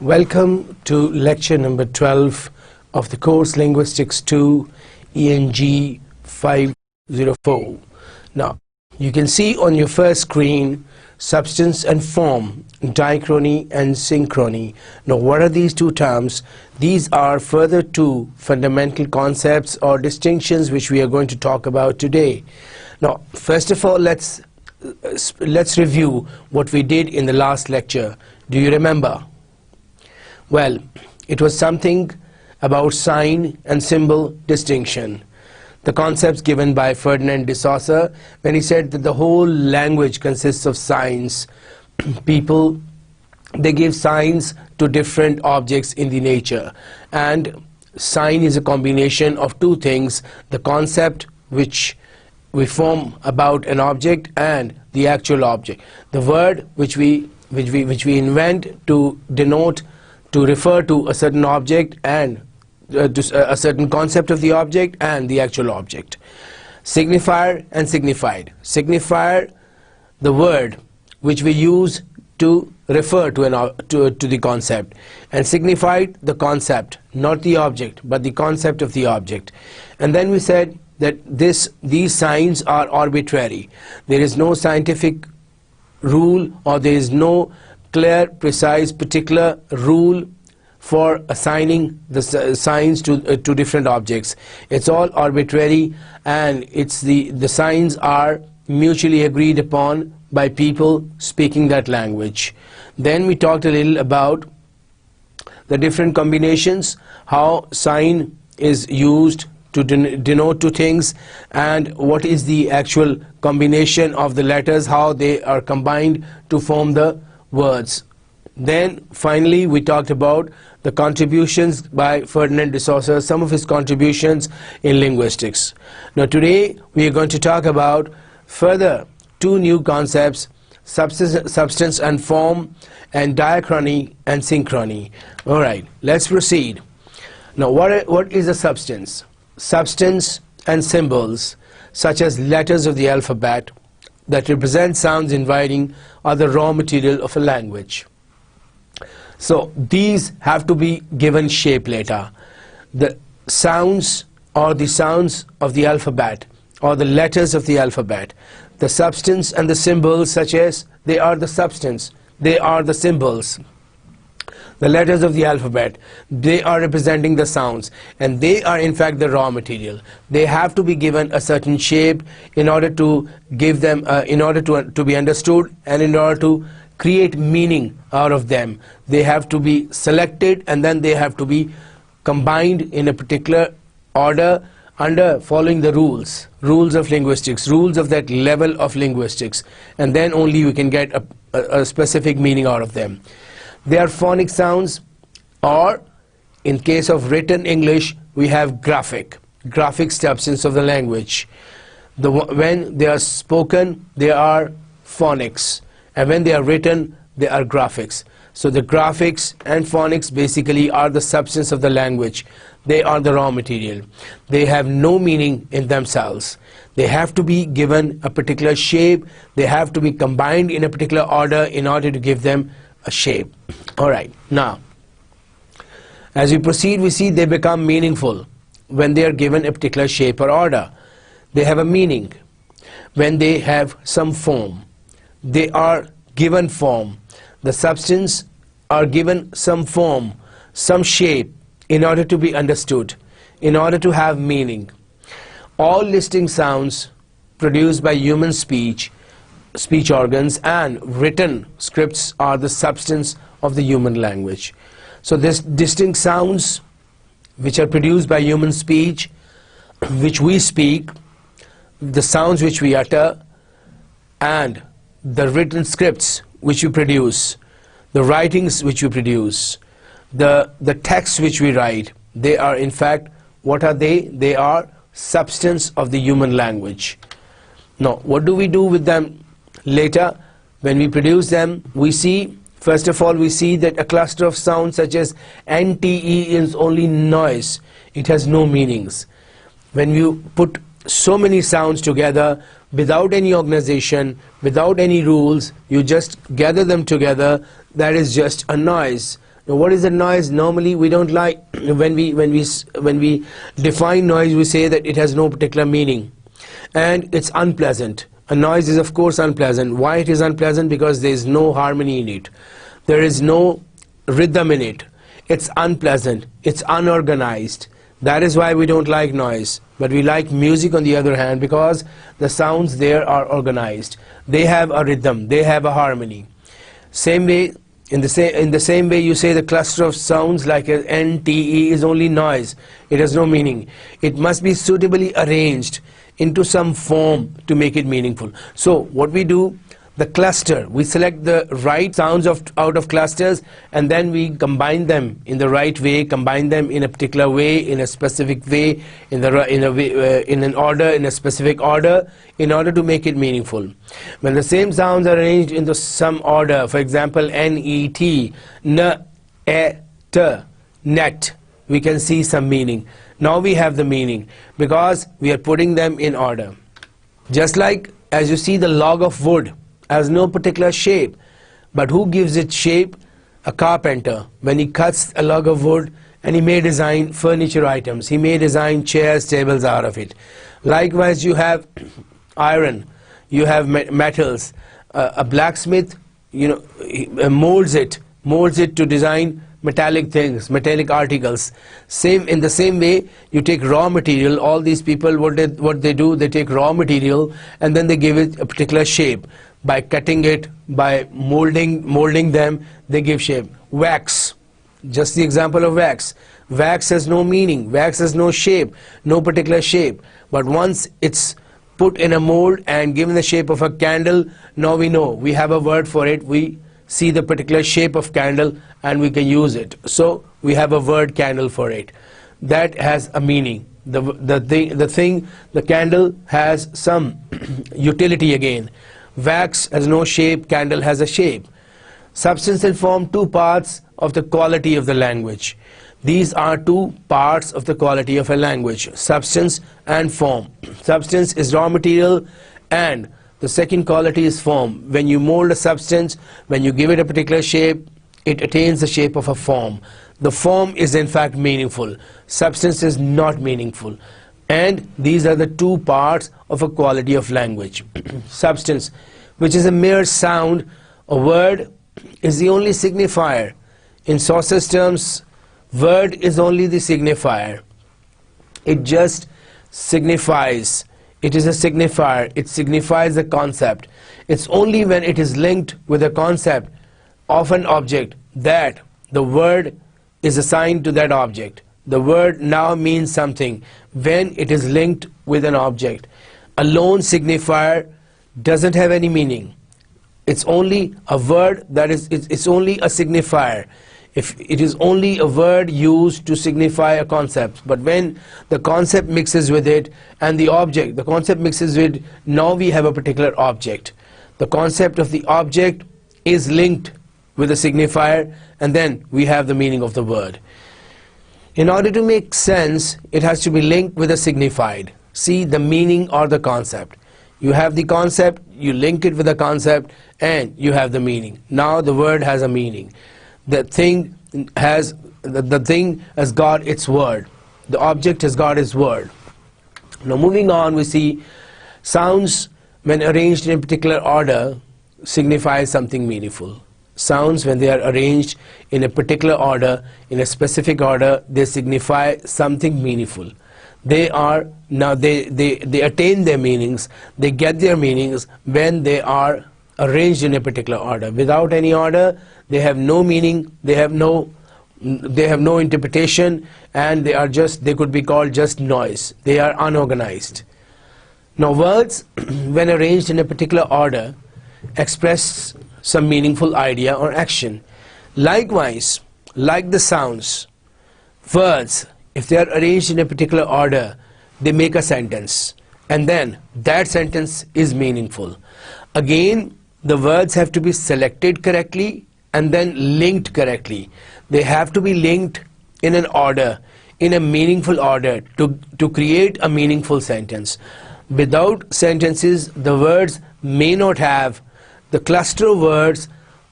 Welcome to lecture number 12 of the course Linguistics 2 ENG 504. Now, you can see on your first screen substance and form, diachrony and synchrony. Now, what are these two terms? These are further two fundamental concepts or distinctions which we are going to talk about today. Now, first of all, let's review what we did in the last lecture. Do you remember? Well, it was something about sign and symbol distinction. The concepts given by Ferdinand de Saussure when he said that the whole language consists of signs. People, they give signs to different objects in the nature, and sign is a combination of two things: the concept which we form about an object and the actual object, the word which we invent to denote, to refer to a certain object and to a certain concept of the object and the actual object. Signifier and signified. Signifier, the word which we use to refer to the concept, and signified, the concept, not the object but the concept of the object. And then we said that these signs are arbitrary. There is no scientific rule, or there is no clear, precise, particular rule for assigning the signs to different objects. It's all arbitrary, and the signs are mutually agreed upon by people speaking that language. Then we talked a little about the different combinations, how sign is used to denote two things, and what is the actual combination of the letters, how they are combined to form the words. Then finally we talked about the contributions by Ferdinand de Saussure, some of his contributions in linguistics. Now today we are going to talk about further two new concepts: substance and form, and diachrony and synchrony. Alright, let's proceed. Now what is a substance? Substance and symbols, such as letters of the alphabet that represent sounds in writing, are the raw material of a language. So these have to be given shape later. The sounds, or the sounds of the alphabet, or the letters of the alphabet, the substance and the symbols, such as they are the substance, they are the symbols. The letters of the alphabet, they are representing the sounds, and they are in fact the raw material. They have to be given a certain shape in order to give them, in order to be understood, and in order to create meaning out of them. They have to be selected, and then they have to be combined in a particular order under following the rules of linguistics, rules of that level of linguistics, and then only you can get a specific meaning out of them. They are phonic sounds, or in case of written English we have graphic substance of the language. When they are spoken, they are phonics, and when they are written, they are graphics. So the graphics and phonics basically are the substance of the language. They are the raw material. They have no meaning in themselves. They have to be given a particular shape. They have to be combined in a particular order in order to give them a shape. Alright, now as we proceed, we see they become meaningful when they are given a particular shape or order. They have a meaning when they have some form. They are given form. The substance are given some form, some shape, in order to be understood, in order to have meaning. All listening sounds produced by human speech organs, and written scripts are the substance of the human language. So this distinct sounds which are produced by human speech, which we speak, the sounds which we utter, and the written scripts which we produce, the writings which we produce, the texts which we write, they are in fact, what are they? They are substance of the human language. Now what do we do with them later? When we produce them, we see, first of all, we see that a cluster of sounds such as NTE is only noise. It has no meanings. When you put so many sounds together without any organization, without any rules, you just gather them together, that is just a noise. Now, what is a noise? Normally, we don't like when we define noise, we say that it has no particular meaning, and it's unpleasant. A noise is, of course, unpleasant. Why it is unpleasant? Because there is no harmony in it. There is no rhythm in it. It's unpleasant. It's unorganized. That is why we don't like noise. But we like music, on the other hand, because the sounds there are organized. They have a rhythm. They have a harmony. Same way, in the same way, you say the cluster of sounds like a NTE is only noise. It has no meaning. It must be suitably arranged into some form to make it meaningful. So what we do, the cluster, we select the right sounds out of clusters, and then we combine them in the right way, combine them in a particular way, in a specific way, in an order, in a specific order, in order to make it meaningful. When the same sounds are arranged into some order, for example, N-E-T, N-E-T, net, we can see some meaning. Now we have the meaning because we are putting them in order. Just like as you see, the log of wood has no particular shape, but who gives it shape? A carpenter. When he cuts a log of wood, and he may design furniture items, he may design chairs, tables out of it. Likewise, you have iron, you have metals. A blacksmith, molds it to design metallic things, metallic articles. In the same way, you take raw material. All these people, what they do, they take raw material and then they give it a particular shape. By cutting it, by molding them, they give shape. Wax, just the example of wax. Wax has no meaning, wax has no shape, no particular shape. But once it's put in a mold and given the shape of a candle, now we know, we have a word for it. We see the particular shape of candle and we can use it. So we have a word candle for it. That has a meaning. The candle has some utility again. Wax has no shape, candle has a shape. Substance and form, two parts of the quality of the language. These are two parts of the quality of a language, substance and form. Substance is raw material, and the second quality is form. When you mold a substance, when you give it a particular shape, it attains the shape of a form. The form is in fact meaningful. Substance is not meaningful. And these are the two parts of a quality of language. Substance, which is a mere sound, a word is the only signifier. In Chaucer's terms, word is only the signifier. It just signifies. It is a signifier. It signifies a concept. It's only when it is linked with a concept of an object that the word is assigned to that object. The word now means something when it is linked with an object. A lone signifier doesn't have any meaning. It's only a word that is, it's only a signifier. If it is only a word used to signify a concept, but when the concept mixes with it and the object, the concept mixes with, now we have a particular object. The concept of the object is linked with a signifier, and then we have the meaning of the word. In order to make sense, it has to be linked with a signified. See, the meaning or the concept. You have the concept, you link it with the concept, and you have the meaning. Now the word has a meaning. The thing has got its word. The object has got its word. Now moving on, we see sounds, when arranged in a particular order, signify something meaningful. Sounds, when they are arranged in a particular order, in a specific order, they signify something meaningful. They attain their meanings, they get their meanings when they are arranged in a particular order. Without any order, they have no meaning, they have no interpretation, and they could be called just noise. They are unorganized. Now words, when arranged in a particular order, express some meaningful idea or action. Likewise, like the sounds, words, if they are arranged in a particular order, they make a sentence, and then that sentence is meaningful. Again, the words have to be selected correctly and then linked correctly. They have to be linked in an order, in a meaningful order, to create a meaningful sentence. Without sentences, the words may not have, the cluster of words,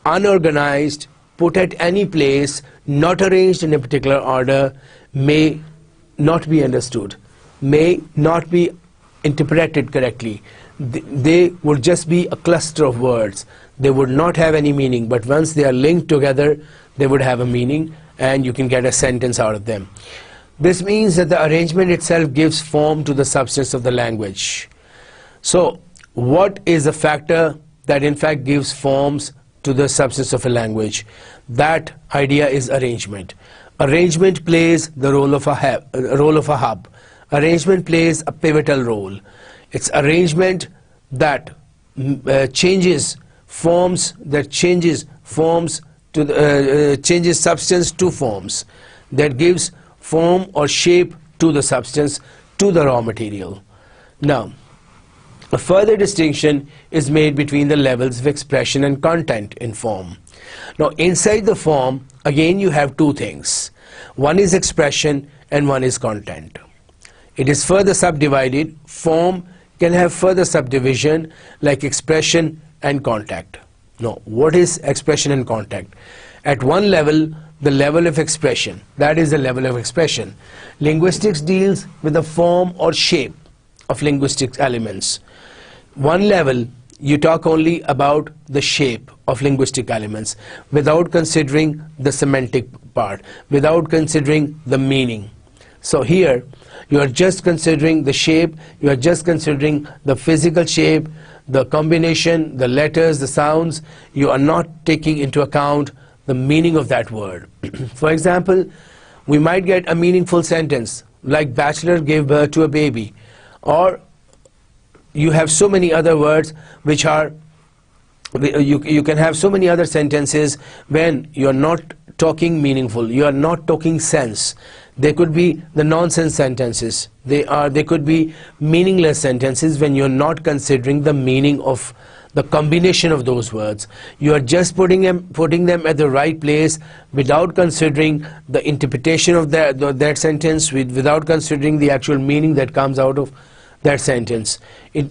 unorganized, put at any place, not arranged in a particular order, may not be understood, may not be interpreted correctly. They would just be a cluster of words. They would not have any meaning, but once they are linked together, they would have a meaning, and you can get a sentence out of them. This means that the arrangement itself gives form to the substance of the language. So, what is a factor that in fact gives forms to the substance of a language? That idea is arrangement. Arrangement plays the role of a hub. Arrangement plays a pivotal role. It's arrangement that changes forms, changes substance to forms, that gives form or shape to the substance, to the raw material. Now, a further distinction is made between the levels of expression and content in form. Now, inside the form, again you have two things. One is expression and one is content. It is further subdivided. Form can have further subdivision like expression and contact. Now, what is expression and contact? At one level, the level of expression, that is the level of expression. Linguistics deals with the form or shape of linguistic elements. One level, you talk only about the shape of linguistic elements without considering the semantic part, without considering the meaning. So here, you are just considering the shape, you are just considering the physical shape, the combination, the letters, the sounds. You are not taking into account the meaning of that word. For example, we might get a meaningful sentence like bachelor gave birth to a baby, or you have so many other words which are, you can have so many other sentences when you are not talking meaningful, you are not talking sense. They could be the nonsense sentences. They could be meaningless sentences when you are not considering the meaning of the combination of those words. You are just putting them at the right place without considering the interpretation of that sentence, without considering the actual meaning that comes out of that sentence.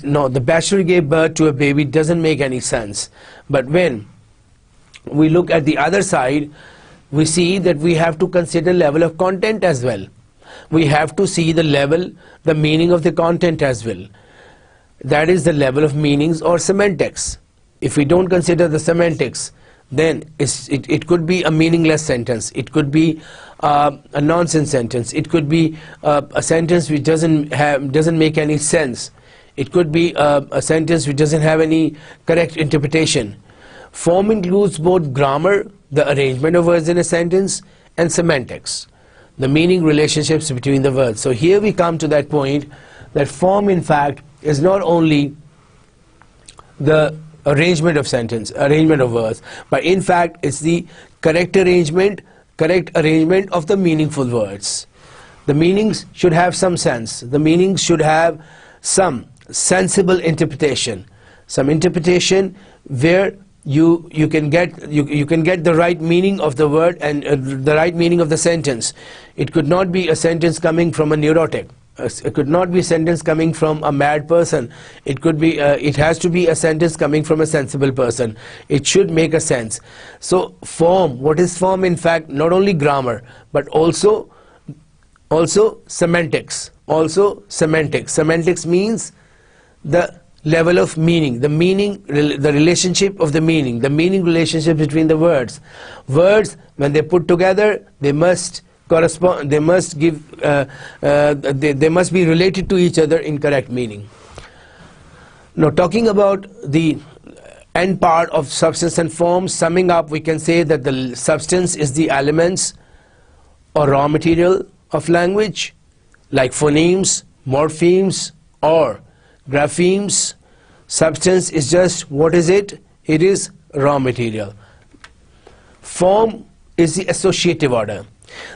No, the bachelor gave birth to a baby doesn't make any sense. But when we look at the other side, we see that we have to consider level of content as well. We have to see the level, the meaning of the content as well. That is the level of meanings or semantics. If we don't consider the semantics, then it could be a meaningless sentence. It could be a nonsense sentence. It could be a sentence which doesn't make any sense. It could be a sentence which doesn't have any correct interpretation. Form includes both grammar, the arrangement of words in a sentence, and semantics, the meaning relationships between the words. So here we come to that point that form in fact is not only the arrangement of sentence, arrangement of words, but in fact it's the correct arrangement of the meaningful words. The meanings should have some sense. The meanings should have some sensible interpretation. Some interpretation where you can get the right meaning of the word and the right meaning of the sentence. It could not be a sentence coming from a neurotic. It could not be a sentence coming from a mad person. It could be. It has to be a sentence coming from a sensible person. It should make a sense. So form. What is form? In fact, not only grammar, but also semantics. Also semantics. Semantics means the level of meaning, the relationship of the meaning relationship between the words. Words, when they put together, they must correspond, they must give, they must be related to each other in correct meaning. Now, talking about the end part of substance and form, summing up, we can say that the substance is the elements or raw material of language, like phonemes, morphemes, or graphemes. Substance is just, what is it? It is raw material. Form is the associative order,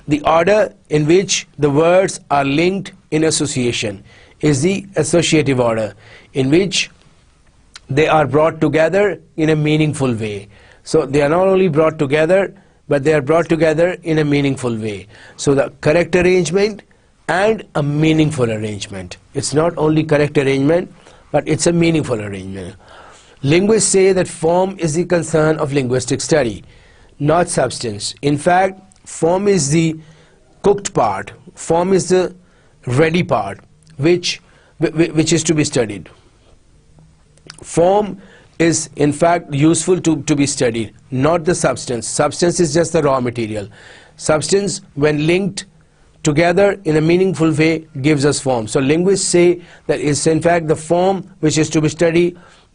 the order in which the words are linked in association is the associative order, in which they are brought together in a meaningful way. So they are not only brought together, but they are brought together in a meaningful way. So the correct arrangement and a meaningful arrangement. It's not only correct arrangement, but it's a meaningful arrangement. Linguists say that form is the concern of linguistic study. not substance. In fact, form is the cooked part, form is the ready part, which is to be studied. Form is in fact useful to be studied, not the substance. Substance is just the raw material. Substance, when linked together in a meaningful way, gives us form. So linguists say that it's in fact the form which is to be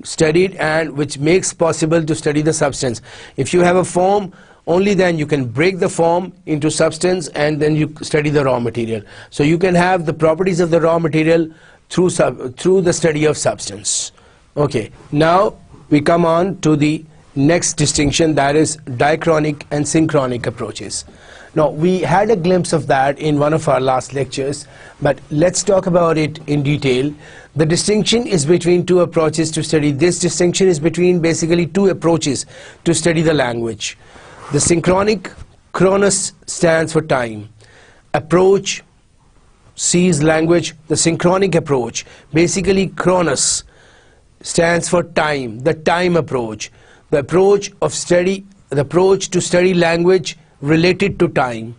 studied and which makes possible to study the substance. If you have a form, only then you can break the form into substance and then you study the raw material. So you can have the properties of the raw material through the study of substance. Okay, now we come on to the next distinction, that is diachronic and synchronic approaches. Now, we had a glimpse of that in one of our last lectures, but let's talk about it in detail. The distinction is between two approaches to study. This distinction is between basically two approaches to study the language. The synchronic, chronos stands for time. Approach sees language. The synchronic approach, basically chronos, stands for time, the time approach. The approach to study language related to time.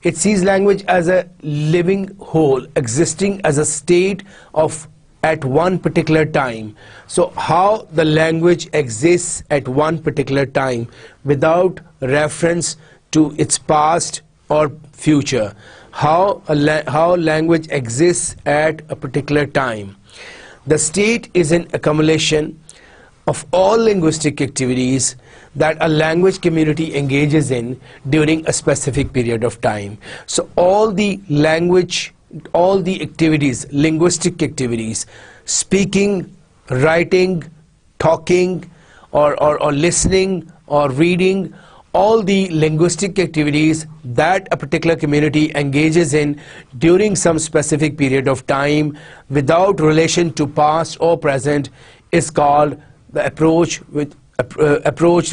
It sees language as a living whole, existing as a state of at one particular time. So how the language exists at one particular time without reference to its past or future. How language exists at a particular time. The state is an accumulation of all linguistic activities that a language community engages in during a specific period of time. So all the activities, linguistic activities, speaking, writing, talking, or listening, or reading, all the linguistic activities that a particular community engages in during some specific period of time without relation to past or present is called the approach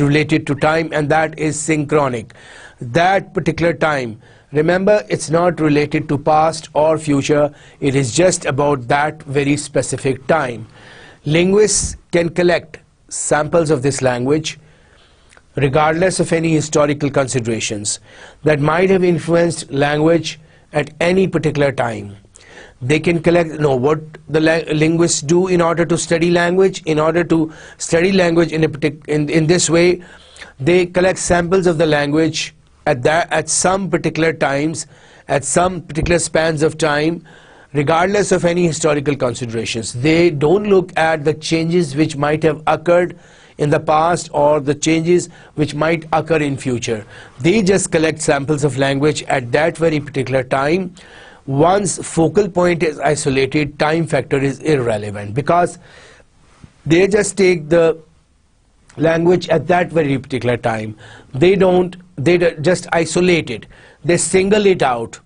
related to time, and that is synchronic. That particular time, remember, it's not related to past or future, it is just about that very specific time. Linguists can collect samples of this language regardless of any historical considerations that might have influenced language at any particular time. They can collect, what the linguists do in order to study language. In order to study language in this way, they collect samples of the language at some particular times, at some particular spans of time, regardless of any historical considerations. They don't look at the changes which might have occurred in the past or the changes which might occur in future. They just collect samples of language at that very particular time. Once focal point is isolated, time factor is irrelevant, because they just take the language at that very particular time. They just isolate it. They single it out.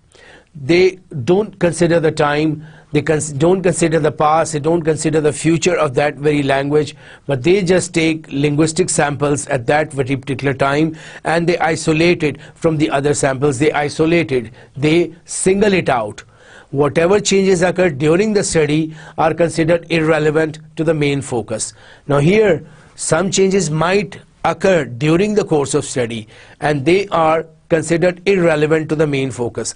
They don't consider the time, they don't consider the past, they don't consider the future of that very language, but they just take linguistic samples at that very particular time and they isolate it from the other samples. They isolate it, they single it out. Whatever changes occur during the study are considered irrelevant to the main focus. Now here, some changes might occur during the course of study and they are considered irrelevant to the main focus.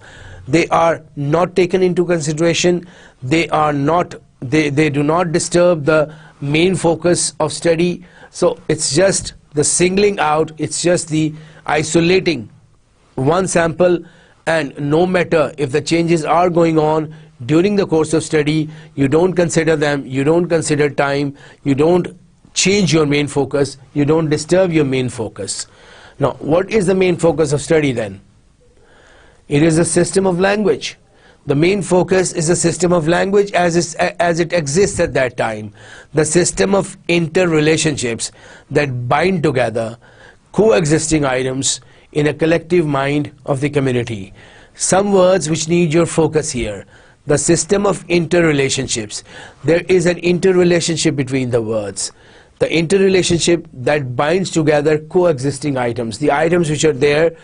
They are not taken into consideration. They do not disturb the main focus of study. So it's just the singling out, it's just the isolating one sample, and no matter if the changes are going on during the course of study, you don't consider them, you don't consider time, you don't change your main focus, you don't disturb your main focus. Now, what is the main focus of study then? It is a system of language. The main focus is a system of language as it exists at that time. The system of interrelationships that bind together coexisting items in a collective mind of the community. Some words which need your focus here. The system of interrelationships. There is an interrelationship between the words. The interrelationship that binds together coexisting items. The items which are there,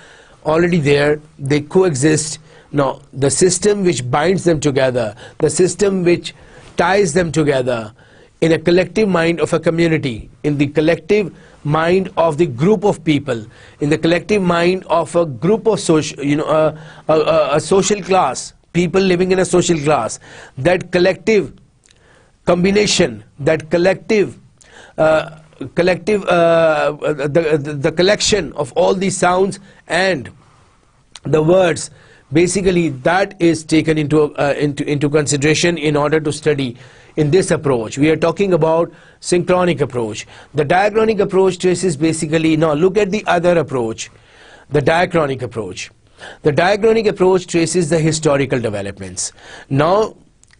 already there, they coexist. Now, the system which binds them together, the system which ties them together in a collective mind of a community, in the collective mind of the group of people, in the collective mind of a group of social, a social class, people living in a social class. That collective combination, that collective the collection of all these sounds and the words, basically that is taken into consideration in order to study in this approach. We are talking about synchronic approach. The diachronic approach traces basically, now look at the other approach, the diachronic approach. The diachronic approach traces the historical developments. Now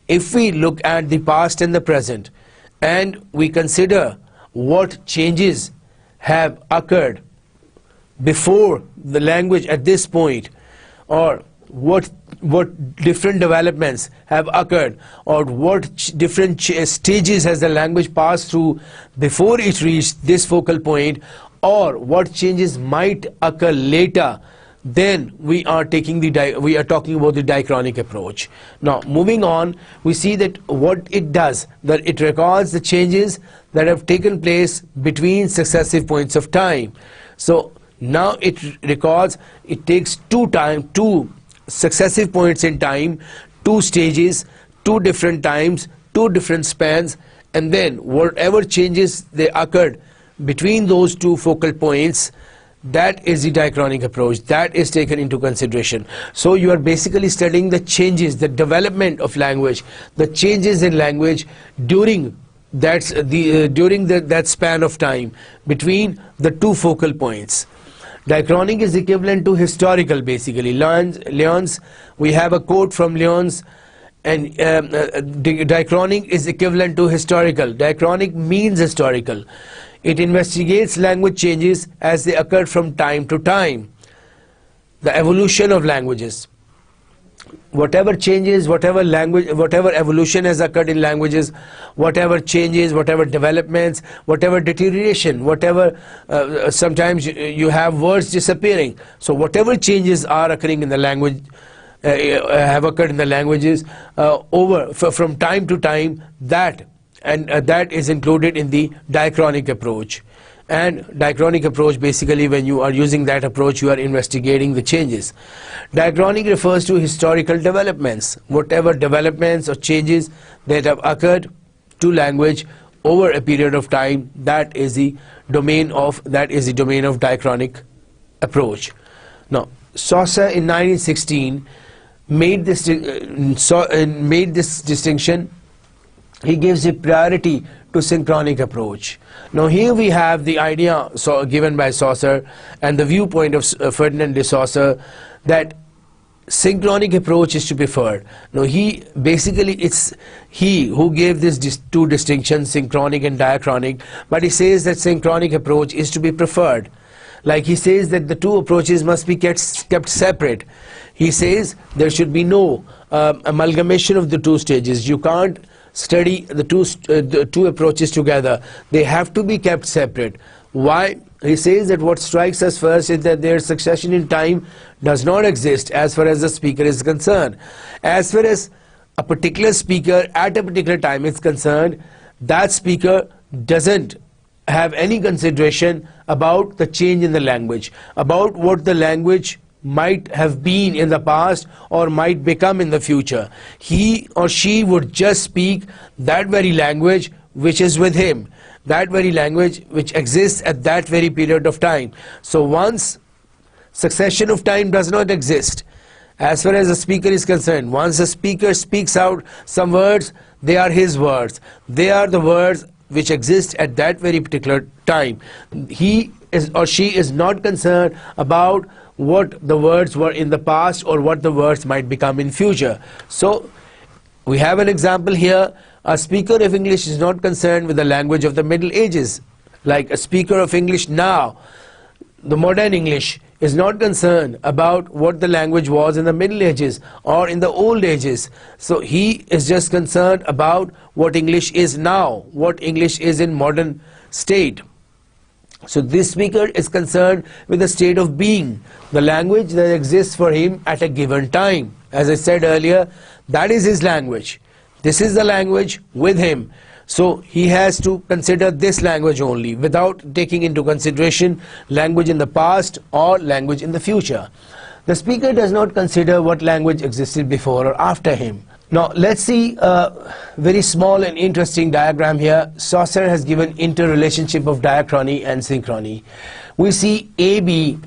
if we look at the past and the present and we consider what changes have occurred before the language at this point, or what different developments have occurred, or what different stages has the language passed through before it reached this focal point, or what changes might occur later, then we are talking about the diachronic approach. Now moving on, we see that what it does, that it records the changes that have taken place between successive points of time. So now it records, it takes two successive points in time, two stages, two different times, two different spans, and then whatever changes they occurred between those two focal points, that is the diachronic approach, that is taken into consideration. So you are basically studying the changes, the development of language, the changes in language during that span of time between the two focal points. Diachronic is equivalent to historical, basically. Lyons, we have a quote from Lyons, and diachronic is equivalent to historical. Diachronic means historical. It investigates language changes as they occur from time to time. The evolution of languages. Whatever changes, whatever evolution has occurred in languages, whatever changes, whatever developments, whatever deterioration, whatever, sometimes you have words disappearing. So whatever changes are occurring in the language, have occurred in the languages from time to time, that is included in the diachronic approach. And diachronic approach, basically when you are using that approach, you are investigating the changes. Diachronic refers to historical developments, whatever developments or changes that have occurred to language over a period of time, that is the domain of diachronic approach. Now Saussure in 1916 made this distinction. He gives a priority to synchronic approach. Now here we have the idea given by Saussure and the viewpoint of Ferdinand de Saussure that synchronic approach is to be preferred. Now it's he who gave this two distinctions, synchronic and diachronic, but he says that synchronic approach is to be preferred. Like he says that the two approaches must be kept separate. He says there should be no amalgamation of the two stages. You can't study the two approaches together. They have to be kept separate. Why? He says that what strikes us first is that their succession in time does not exist as far as the speaker is concerned. As far as a particular speaker at a particular time is concerned, that speaker doesn't have any consideration about the change in the language, about what the language might have been in the past or might become in the future. He or she would just speak that very language which is with him, that very language which exists at that very period of time. So once succession of time does not exist, as far as the speaker is concerned, once a speaker speaks out some words, they are his words. They are the words which exist at that very particular time. He is or she is not concerned about what the words were in the past or what the words might become in future. So we have an example here. A speaker of English is not concerned with the language of the Middle Ages. Like a speaker of English now, the modern English, is not concerned about what the language was in the Middle Ages or in the old ages. So he is just concerned about what English is now, what English is in modern state. So this speaker is concerned with the state of being, the language that exists for him at a given time. As I said earlier, that is his language. This is the language with him. So he has to consider this language only without taking into consideration language in the past or language in the future. The speaker does not consider what language existed before or after him. Now let's see a very small and interesting diagram here. Saucer has given interrelationship of diachrony and synchrony. We see AB,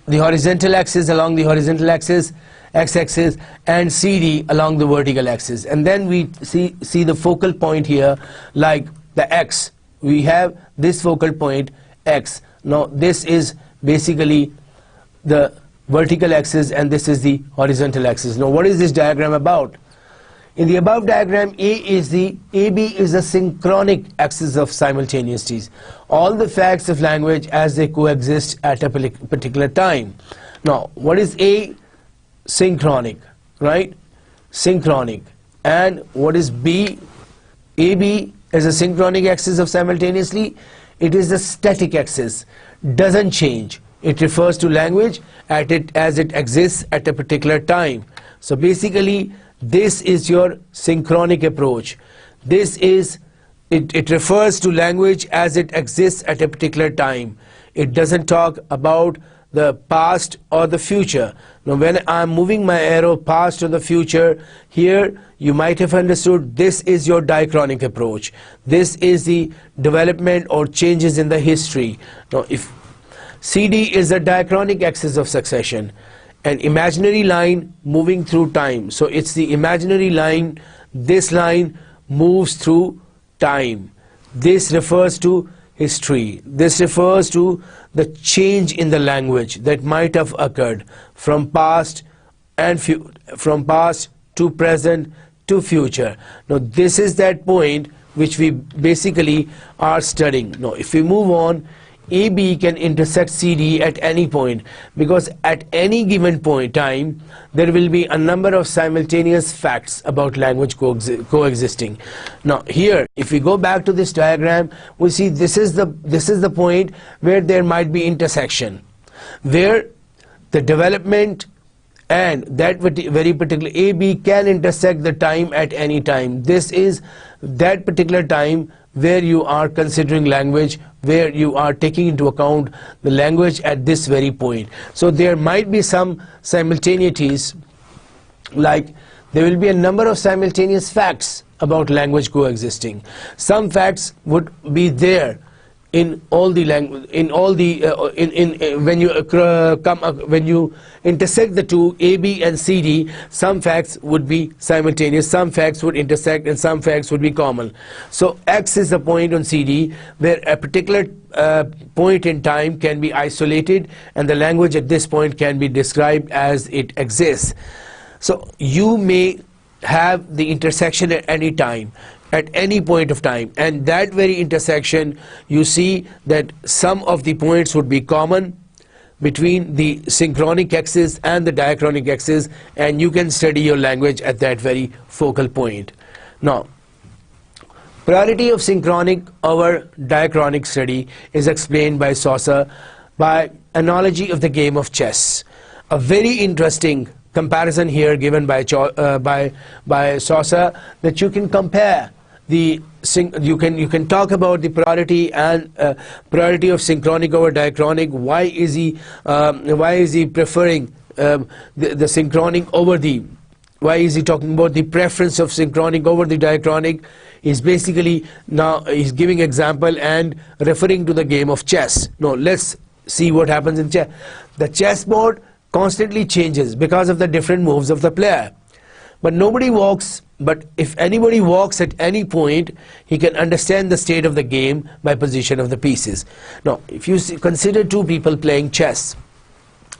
the horizontal axis along the horizontal axis, x-axis, and CD along the vertical axis, and then we see the focal point here, like the X. We have this focal point X. Now this is basically the vertical axis and this is the horizontal axis. Now what is this diagram about? In the above diagram, AB is the synchronic axis of simultaneity. All the facts of language as they coexist at a particular time. Now what is A? Synchronic, right? Synchronic. And what is B? AB is a synchronic axis of simultaneously. It is the static axis, doesn't change. It refers to language as it exists at a particular time. So basically this is your synchronic approach. This is it refers to language as it exists at a particular time. It doesn't talk about the past or the future. Now when I'm moving my arrow past or the future, here you might have understood this is your diachronic approach. This is the development or changes in the history. Now if CD is the diachronic axis of succession, an imaginary line moving through time. So it's the imaginary line, this line moves through time. This refers to history. This refers to the change in the language that might have occurred from past to present to future. Now this is that point which we basically are studying. Now if we move on, AB can intersect CD at any point, because at any given point time there will be a number of simultaneous facts about language coexisting. Now here if we go back to this diagram, we see this is the point where there might be intersection, where the development and that very particular AB can intersect the time at any time. This is that particular time where you are considering language, where you are taking into account the language at this very point. So there might be some simultaneities, like there will be a number of simultaneous facts about language coexisting. Some facts would be there in all the language, when you intersect the two AB and CD, some facts would be simultaneous, some facts would intersect, and some facts would be common. So X is the point on CD where a particular point in time can be isolated and the language at this point can be described as it exists. So you may have the intersection at any time, at any point of time, and that very intersection, you see that some of the points would be common between the synchronic axis and the diachronic axis, and you can study your language at that very focal point. Now priority of synchronic over diachronic study is explained by Saucer by analogy of the game of chess. A very interesting comparison here given by Saucer, that you can compare you can talk about the priority and priority of synchronic over diachronic. Why is he preferring the synchronic over the? Why is he talking about the preference of synchronic over the diachronic? He's basically now he's giving example and referring to the game of chess. Now let's see what happens in chess. The chessboard constantly changes because of the different moves of the player. But if anybody walks at any point, he can understand the state of the game by position of the pieces. Now, if you consider two people playing chess,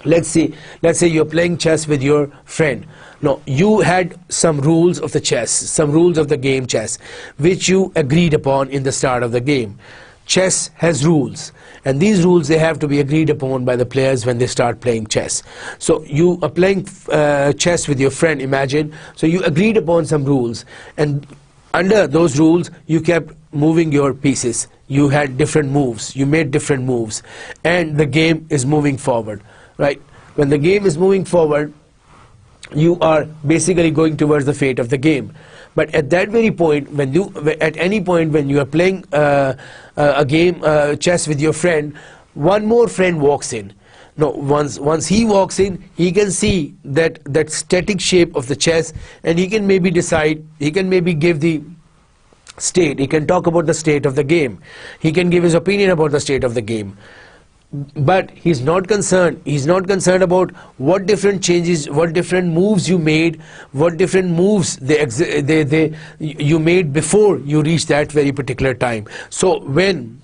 let's say you're playing chess with your friend. Now, you had some rules of the chess, some rules of the game chess, which you agreed upon in the start of the game. Chess has rules, and these rules, they have to be agreed upon by the players when they start playing chess. So you are playing chess with your friend, imagine. So you agreed upon some rules, and under those rules you kept moving your pieces. You had different moves, you made different moves, and the game is moving forward, right? When the game is moving forward, you are basically going towards the fate of the game. But at that very point, at any point when you are playing a game, chess with your friend, one more friend walks in. Now, once he walks in, he can see that static shape of the chess, and he can maybe decide, he can maybe give the state, he can talk about the state of the game, he can give his opinion about the state of the game. But he's not concerned about what different changes, what different moves you made, what different moves you made before you reach that very particular time. So when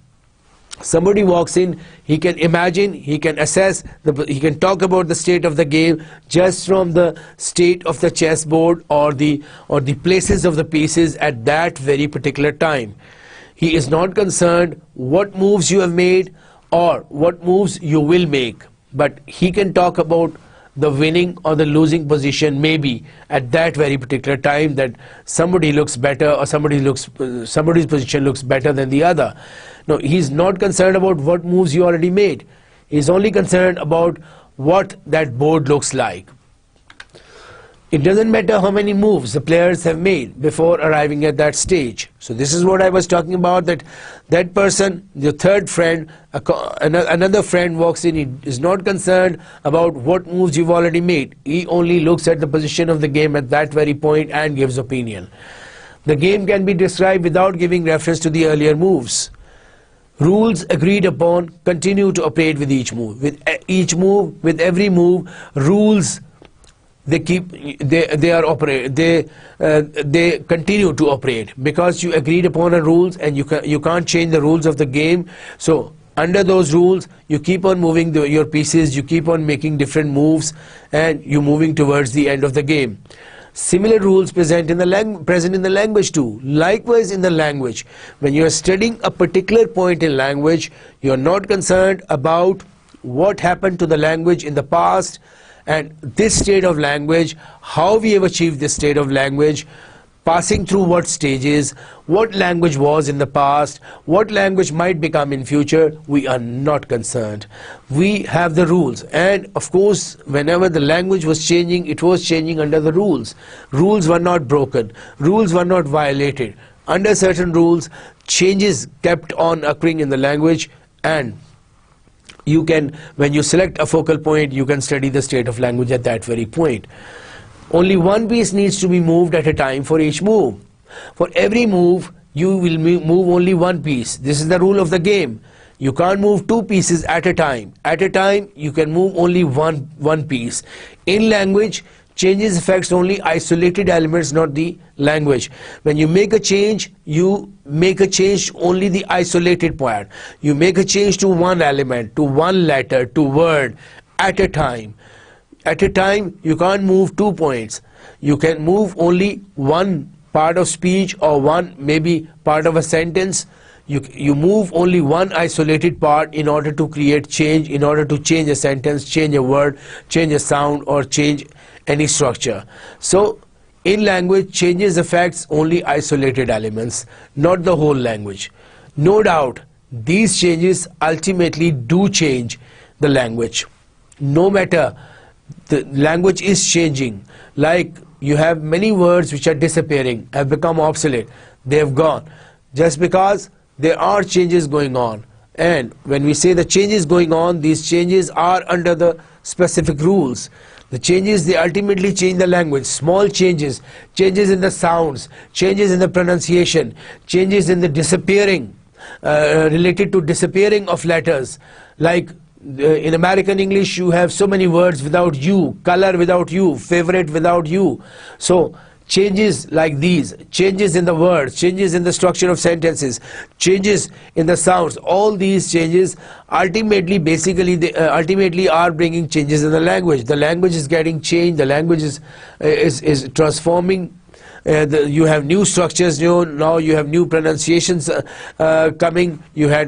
somebody walks in, he can imagine, he can assess, he can talk about the state of the game just from the state of the chessboard or the places of the pieces at that very particular time. He is not concerned what moves you have made or what moves you will make, but he can talk about the winning or the losing position maybe at that very particular time, that somebody looks better or somebody's position looks better than the other. No, he's not concerned about what moves you already made. He's only concerned about what that board looks like. It doesn't matter how many moves the players have made before arriving at that stage. So this is what I was talking about, that person, your third friend, another friend walks in, he is not concerned about what moves you've already made. He only looks at the position of the game at that very point and gives opinion. The game can be described without giving reference to the earlier moves. Rules agreed upon continue to operate with each move. With every move, rules they continue to operate because you agreed upon a rules, and you can't change the rules of the game. So under those rules, you keep on moving your pieces, you keep on making different moves, and you're moving towards the end of the game. Similar rules present in the language too. Likewise, in the language, when you are studying a particular point in language, you are not concerned about what happened to the language in the past, and this state of language, how we have achieved this state of language, passing through what stages, what language was in the past, what language might become in future. We are not concerned. We have the rules, and of course whenever the language was changing, it was changing under the rules. Rules were not broken, rules were not violated. Under certain rules, changes kept on occurring in the language, and you can, when you select a focal point, you can study the state of language at that very point. Only one piece needs to be moved at a time for each move. For every move, you will move only one piece. This is the rule of the game. You can't move two pieces at a time. At a time, you can move only one piece. In language, changes affects only isolated elements, not the language. When you make a change, you make a change to only the isolated part. You make a change to one element, to one letter, to word at a time. At a time, you can't move 2 points. You can move only one part of speech or one maybe part of a sentence. You move only one isolated part in order to create change, in order to change a sentence, change a word, change a sound, or change any structure. So in language, changes affects only isolated elements, not the whole language. No doubt, these changes ultimately do change the language. No matter the language is changing, like you have many words which are disappearing, have become obsolete, they have gone, just because there are changes going on. And when we say the changes going on, these changes are under the specific rules. The changes, they ultimately change the language. Small changes, changes in the sounds, changes in the pronunciation, changes in the disappearing, related to disappearing of letters. Like in American English, you have so many words without you, color without you, favorite without you. So changes like these, changes in the words, changes in the structure of sentences, changes in the sounds, all these changes ultimately, basically, they ultimately are bringing changes in the language. The language is getting changed, the language is transforming. You have new structures, now you have new pronunciations coming.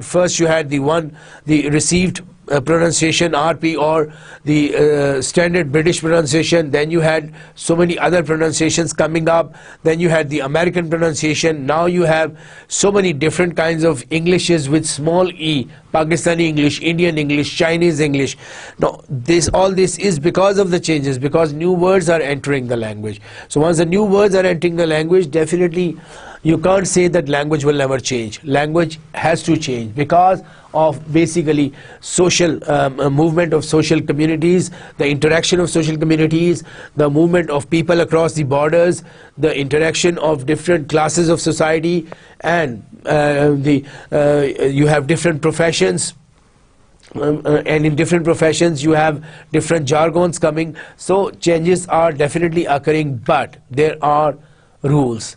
First you had the received pronunciation, RP, or the standard British pronunciation. Then you had so many other pronunciations coming up. Then you had the American pronunciation. Now you have so many different kinds of Englishes with small e, Pakistani English, Indian English, Chinese English. Now all this is because of the changes, because new words are entering the language. So once the new words are entering the language, definitely you can't say that language will never change. Language has to change because of basically social movement of social communities, the interaction of social communities, the movement of people across the borders, the interaction of different classes of society, and you have different professions. And in different professions you have different jargons coming. So changes are definitely occurring, but there are rules.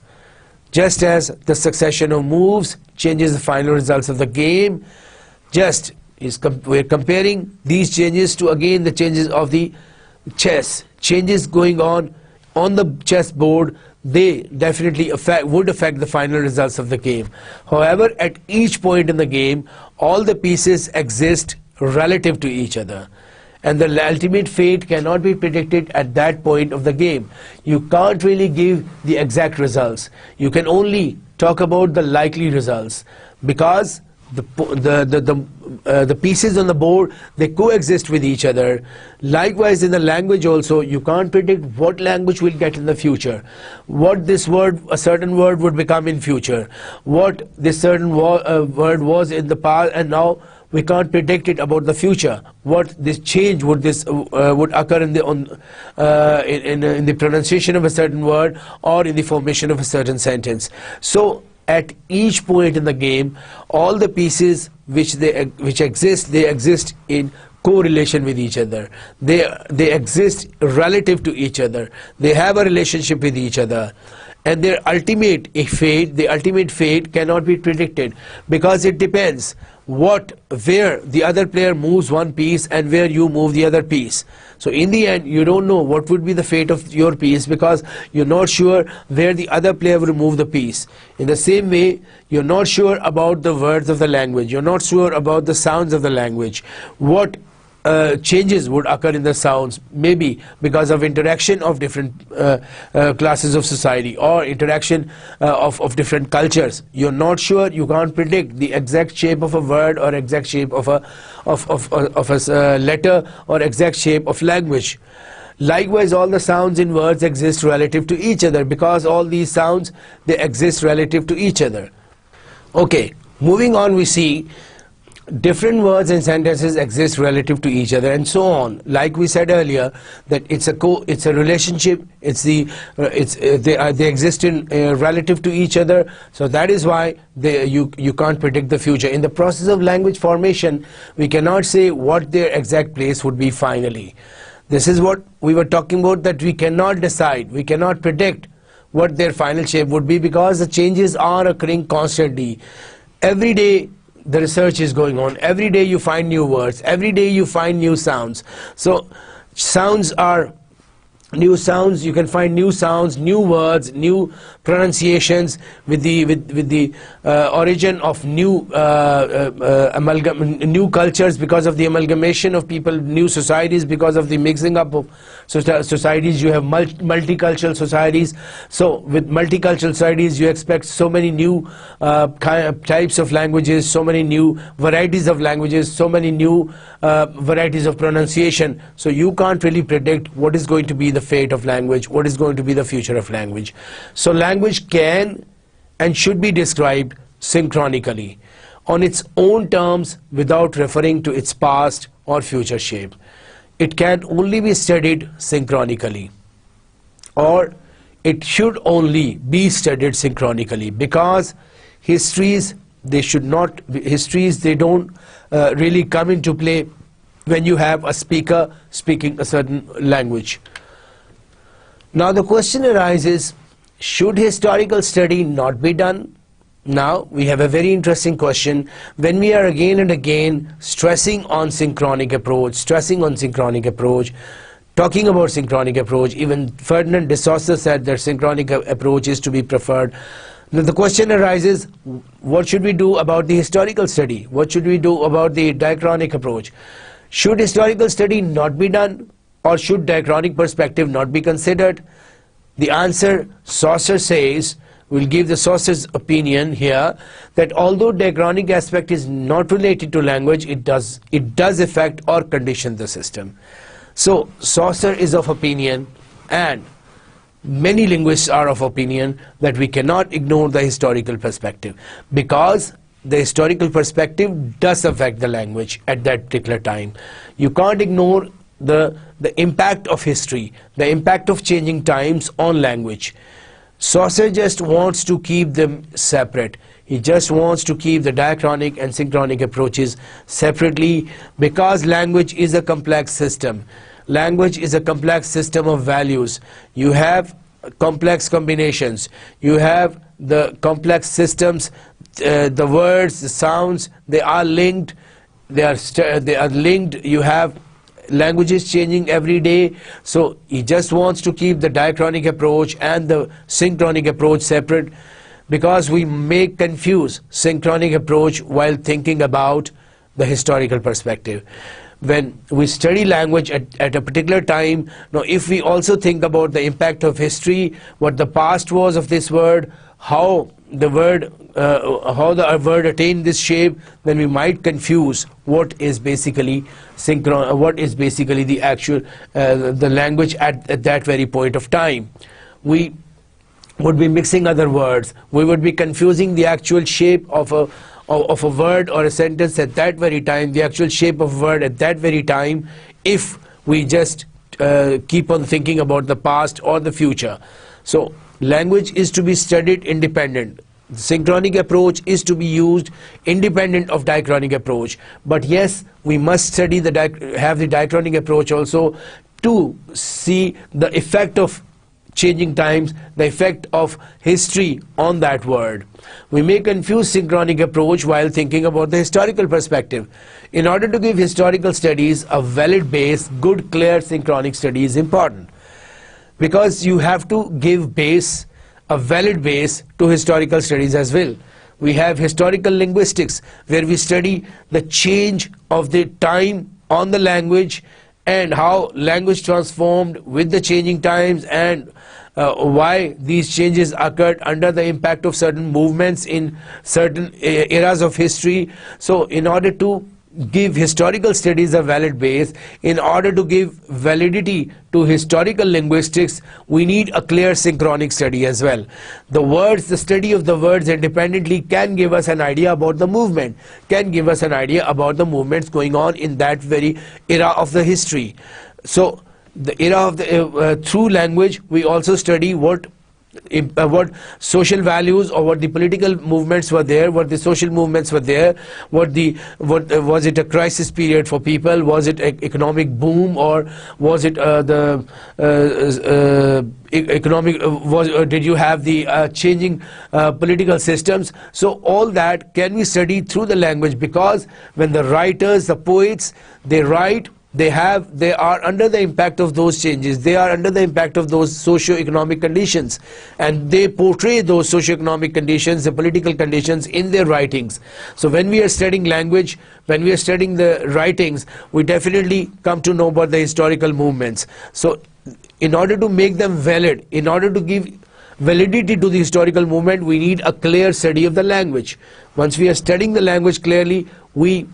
Just as the succession of moves changes the final results of the game, we're comparing these changes to again the changes of the chess. Changes going on the chessboard, they definitely would affect the final results of the game. However, at each point in the game, all the pieces exist relative to each other, and the ultimate fate cannot be predicted at that point of the game. You can't really give the exact results. You can only talk about the likely results, because the pieces on the board, they coexist with each other. Likewise, in the language also, you can't predict what language will get in the future, what this word, a certain word, would become in future, what this certain word was in the past, and now we can't predict it about the future. What this change would occur in the pronunciation of a certain word, or in the formation of a certain sentence. So at each point in the game, all the pieces which exist, they exist in correlation with each other. They exist relative to each other. They have a relationship with each other. And their ultimate fate cannot be predicted, because it depends where the other player moves one piece and where you move the other piece. So in the end, you don't know what would be the fate of your piece, because you're not sure where the other player will move the piece. In the same way, you're not sure about the words of the language. You're not sure about the sounds of the language. What changes would occur in the sounds, maybe because of interaction of different classes of society, or interaction of different cultures. You're not sure. You can't predict the exact shape of a word, or exact shape of a letter, or exact shape of language. Likewise, all the sounds in words exist relative to each other, because all these sounds, they exist relative to each other. Okay, moving on, we see different words and sentences exist relative to each other, and so on. Like we said earlier, that it's a relationship. They exist in relative to each other. So that is why you can't predict the future. In the process of language formation, we cannot say what their exact place would be finally. This is what we were talking about, that we cannot decide, we cannot predict what their final shape would be, because the changes are occurring constantly. Every day the research is going on. Every day you find new words. Every day you find new sounds. So sounds are new sounds. You can find new sounds, new words, new pronunciations with the origin of new new cultures, because of the amalgamation of people, new societies, because of the mixing up of societies. You have multicultural societies. So with multicultural societies, you expect so many new types of languages, so many new varieties of languages, so many new varieties of pronunciation. So you can't really predict what is going to be the fate of language, what is going to be the future of language. So language can and should be described synchronically, on its own terms, without referring to its past or future shape. It can only be studied synchronically, or it should only be studied synchronically, because histories, they don't really come into play when you have a speaker speaking a certain language. Now the question arises, should historical study not be done? Now we have a very interesting question. When we are again and again stressing on synchronic approach, talking about synchronic approach, even Ferdinand de Saussure said that synchronic approach is to be preferred. Now the question arises, what should we do about the historical study? What should we do about the diachronic approach? Should historical study not be done, or should diachronic perspective not be considered? The answer, Saucer says, we'll give the Saucer's opinion here, that although diachronic aspect is not related to language, it does affect or condition the system. So Saucer is of opinion, and many linguists are of opinion, that we cannot ignore the historical perspective, because the historical perspective does affect the language at that particular time. You can't ignore the impact of history, the impact of changing times on language. Saucer just wants to keep them separate. He just wants to keep the diachronic and synchronic approaches separately, because language is a complex system. Language is a complex system of values. You have complex combinations. You have the complex systems, the words, the sounds, they are linked. They are linked. You have languages changing every day. So he just wants to keep the diachronic approach and the synchronic approach separate, because we may confuse synchronic approach while thinking about the historical perspective. When we study language at a particular time, now if we also think about the impact of history, what the past was of this word, how the word attained this shape, then we might confuse what is basically the actual the language at that very point of time. We would be mixing other words. We would be confusing the actual shape of a word or a sentence at that very time, the actual shape of a word at that very time, if we just keep on thinking about the past or the future. So language is to be studied independent. The synchronic approach is to be used independent of diachronic approach. But yes, we must study have the diachronic approach also, to see the effect of changing times, the effect of history on that word. We may confuse synchronic approach while thinking about the historical perspective. In order to give historical studies a valid base, good, clear synchronic study is important, because you have to give a valid base to historical studies as well. We have historical linguistics, where we study the change of the time on the language, and how language transformed with the changing times, and why these changes occurred under the impact of certain movements in certain eras of history. So in order to give historical studies a valid base, in order to give validity to historical linguistics, we need a clear synchronic study as well. The study of the words independently can give us an idea about the movement, can give us an idea about the movements going on in that very era of the history. So the era of the through language, we also study what social values, or what the political movements were there, what the social movements were there, what was it a crisis period for people, was it an economic boom, or was it did you have the changing political systems? So all that can be studied through the language, because when the writers, the poets, they write, they are under the impact of those changes, they are under the impact of those socio-economic conditions, and they portray those socio-economic conditions, the political conditions, in their writings. So when we are studying language, when we are studying the writings, we definitely come to know about the historical movements. So in order to make them valid, in order to give validity to the historical movement, we need a clear study of the language. Once we are studying the language clearly, we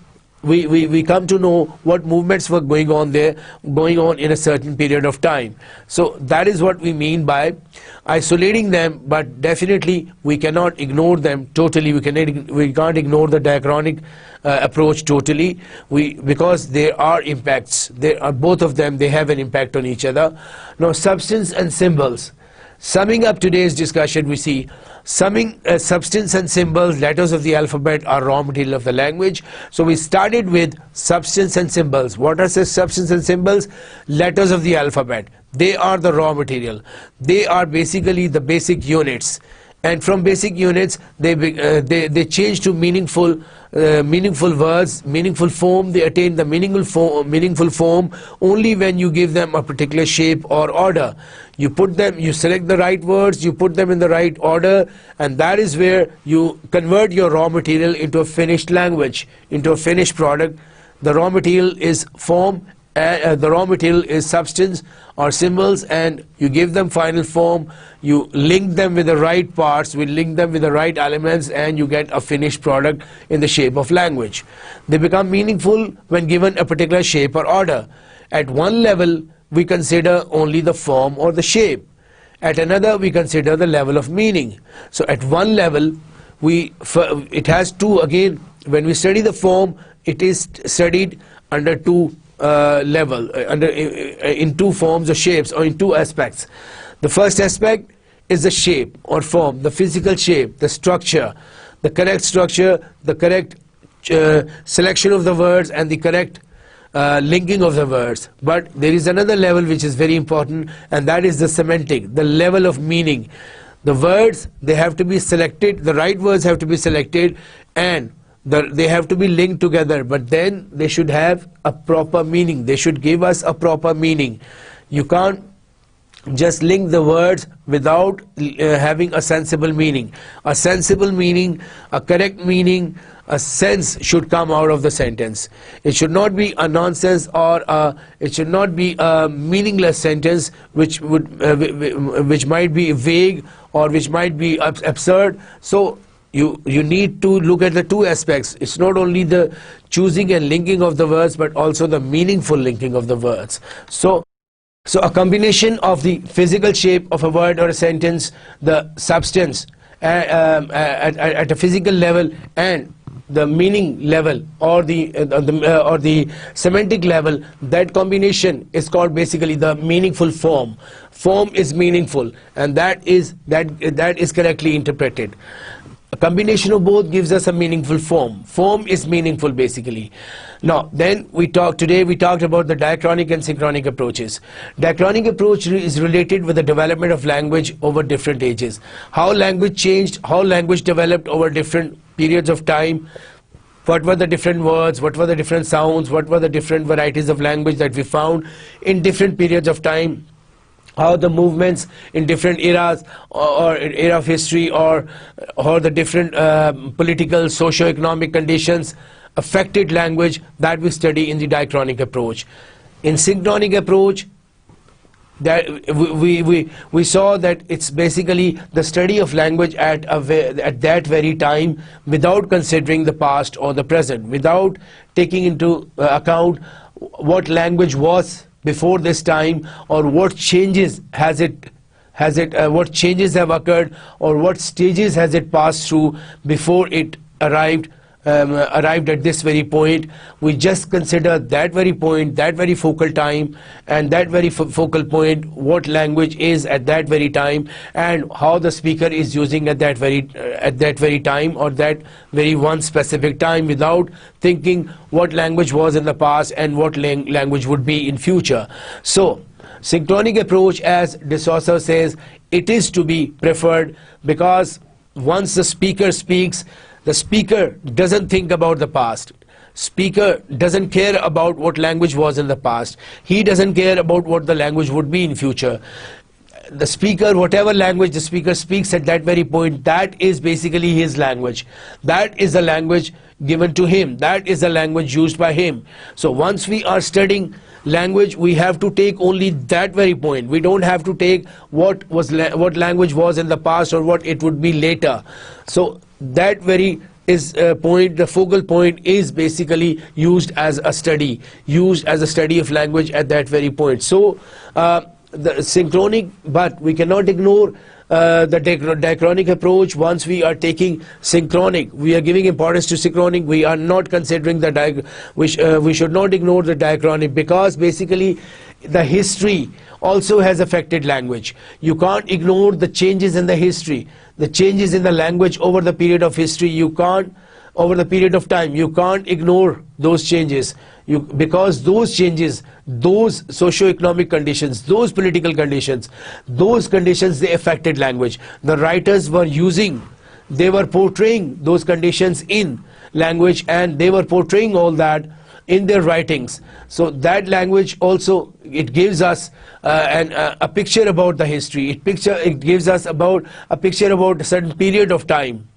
come to know what movements were going on in a certain period of time. So that is what we mean by isolating them, but definitely we cannot ignore them totally. We can't ignore the diachronic approach totally, because there are impacts. Both of them, they have an impact on each other. Now, substance and symbols. Summing up today's discussion, we see substance and symbols, letters of the alphabet, are raw material of the language. So we started with substance and symbols. What are substance and symbols? Letters of the alphabet. They are the raw material. They are basically the basic units. and from basic units they change to meaningful words, meaningful form. They attain the meaningful form only when you give them a particular shape or order. You select the right words, you put them in the right order, and that is where you convert your raw material into a finished language, into a finished product. The raw material is form, the raw material is substance or symbols, and you give them final form, you link them with the right parts, we link them with the right elements, and you get a finished product in the shape of language. They become meaningful when given a particular shape or order. At one level, we consider only the form or the shape. At another, we consider the level of meaning. So at one level, it has two, again, when we study the form, it is studied under two in two forms or shapes, or in two aspects. The first aspect is the shape or form, the physical shape, the structure, the correct structure, the correct selection of the words, and the correct linking of the words. But there is another level which is very important, and that is the semantic, the level of meaning. The words, they have to be selected, the right words have to be selected, and they have to be linked together, but then they should have a proper meaning. They should give us a proper meaning. You can't just link the words without having a sensible meaning. A sensible meaning, a correct meaning, a sense should come out of the sentence. It should not be a nonsense, or it should not be a meaningless sentence which might be vague or which might be absurd. So you need to look at the two aspects. It's not only the choosing and linking of the words, but also the meaningful linking of the words. So a combination of the physical shape of a word or a sentence, the substance at a physical level, and the meaning level, or the semantic level, that combination is called basically the meaningful form. Form is meaningful, and that is correctly interpreted. A combination of both gives us a meaningful form. Form is meaningful basically. Now then we talked about the diachronic and synchronic approaches. Diachronic approach is related with the development of language over different ages. How language changed, how language developed over different periods of time, what were the different words, what were the different sounds, what were the different varieties of language that we found in different periods of time, how the movements in different eras or era of history, or the different political, socio-economic conditions affected language, that we study in the diachronic approach. In synchronic approach, that we saw that it's basically the study of language at that very time, without considering the past or the present, without taking into account what language was before this time, or what changes what changes have occurred, or what stages has it passed through before it arrived at this very point. We just consider that very point, that very focal time, and that very focal point, what language is at that very time, and how the speaker is using at that very time, or that very one specific time, without thinking what language was in the past and what language would be in future. So synchronic approach, as de Souza says, it is to be preferred, because once the speaker speaks, the speaker doesn't think about the past. Speaker doesn't care about what language was in the past. He doesn't care about what the language would be in future. The speaker, whatever language the speaker speaks at that very point, that is basically his language. That is the language given to him. That is the language used by him. So once we are studying language, we have to take only that very point. We don't have to take what language was in the past or what it would be later. So that very point, the focal point, is basically used as a study of language at that very point. So the synchronic, but we cannot ignore the diachronic approach. Once we are taking synchronic, we are giving importance to synchronic. We are not considering the we should not ignore the diachronic, because basically the history also has affected language. You can't ignore the changes in the history, the changes in the language over the period of history. You can't over the period of time. You can't ignore those changes, because those changes, those socio-economic conditions, those political conditions, those conditions, they affected language. The writers were using, they were portraying those conditions in language, and they were portraying all that in their writings. So that language also, it gives us a picture about the history. It gives us a picture about a certain period of time.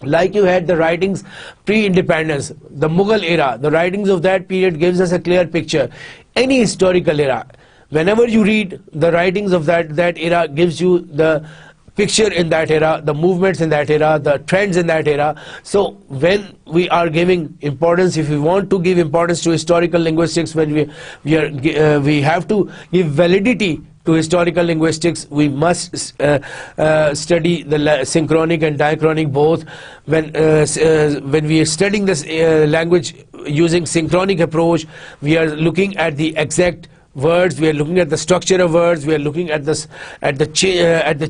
Like you had the writings pre-independence, the Mughal era, the writings of that period gives us a clear picture. Any historical era, whenever you read the writings of that era, gives you the picture in that era, the movements in that era, the trends in that era. So when we are giving importance, if we want to give importance to historical linguistics, when we have to give validity to historical linguistics, we must study the synchronic and diachronic both. When we are studying this language using synchronic approach, we are looking at the exact words, we are looking at the structure of words, we are looking at the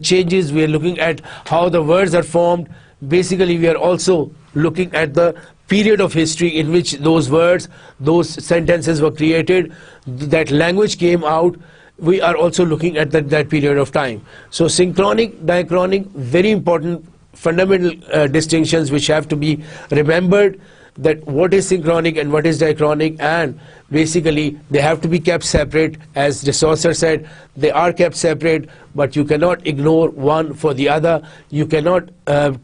changes, we are looking at how the words are formed. Basically, we are also looking at the period of history in which those words, those sentences were created, that language came out. We are also looking at that period of time. So synchronic, diachronic, very important fundamental distinctions which have to be remembered, that what is synchronic and what is diachronic, and basically they have to be kept separate. As de Saussure said, they are kept separate, but you cannot ignore one for the other. You cannot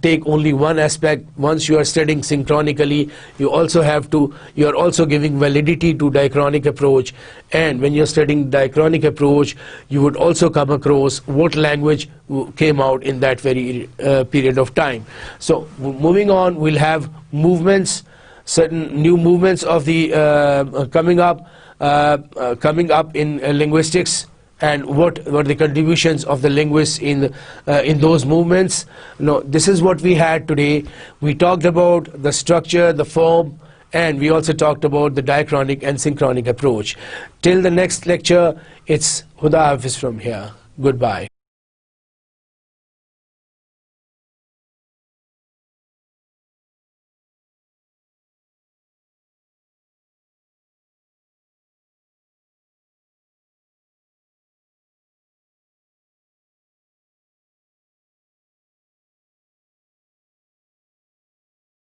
take only one aspect. Once you are studying synchronically, you are also giving validity to diachronic approach, and when you are studying diachronic approach, you would also come across what language came out in that very period of time. So moving on, we'll have movements, certain new movements of the coming up in linguistics, and what were the contributions of the linguists in those movements. Now, this is what we had today. We talked about the structure, the form, and we also talked about the diachronic and synchronic approach. Till the next lecture, it's Huda Hafiz from here. Goodbye.